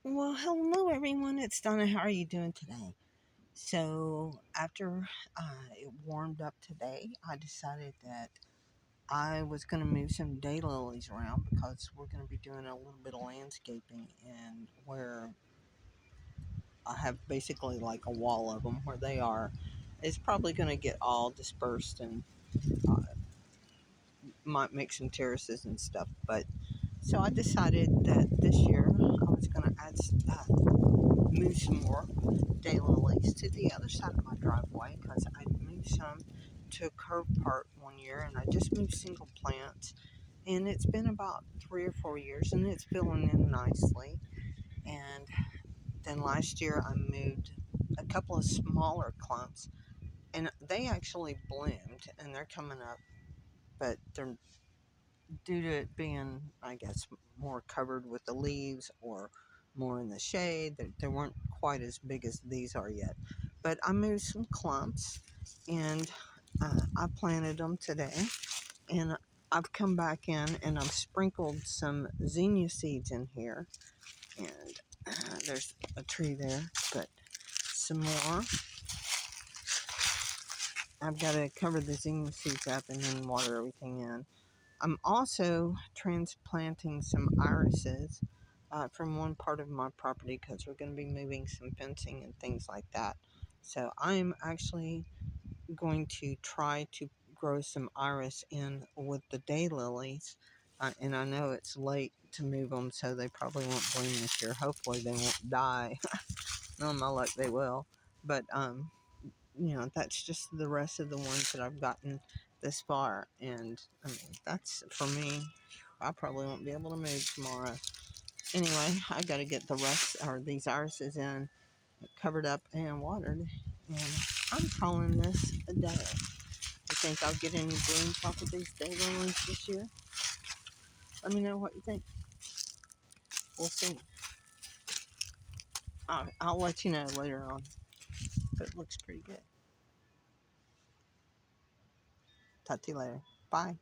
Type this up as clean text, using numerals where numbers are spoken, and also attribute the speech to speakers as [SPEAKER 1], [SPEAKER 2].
[SPEAKER 1] Well, hello everyone. It's Donna. How are you doing today? So, after it warmed up today, I decided that I was going to move some daylilies around because we're going to be doing a little bit of landscaping, and where I have basically like a wall of them where they are, it's probably going to get all dispersed and uh, might make some terraces and stuff. But so I decided that this year I was going to move some more daylilies to the other side of my driveway because I moved some to a curb part one year, and I just moved single plants, and it's been about 3 or 4 years, and it's filling in nicely. And then last year I moved a couple of smaller clumps, and they actually bloomed and they're coming up, but they're due to it being, I guess, more covered with the leaves or more in the shade. They weren't quite as big as these are yet. But I moved some clumps, and I planted them today. And I've come back in and I've sprinkled some zinnia seeds in here. And there's a tree there, but some more. I've got to cover the zinnia seeds up and then water everything in. I'm also transplanting some irises from one part of my property because we're going to be moving some fencing and things like that. So I'm actually going to try to grow some iris in with the daylilies. And I know it's late to move them, so they probably won't bloom this year. Hopefully they won't die. No, my luck, they will. But that's just the rest of the ones that I've gotten this far. And I mean, that's for me. I probably won't be able to move tomorrow. Anyway, I got to get the rest or these irises in, covered up and watered. And I'm calling this a day. You think I'll get any blooms off of these daylilies this year? Let me know what you think. We'll see. I'll let you know later on. But it looks pretty good. Talk to you later. Bye.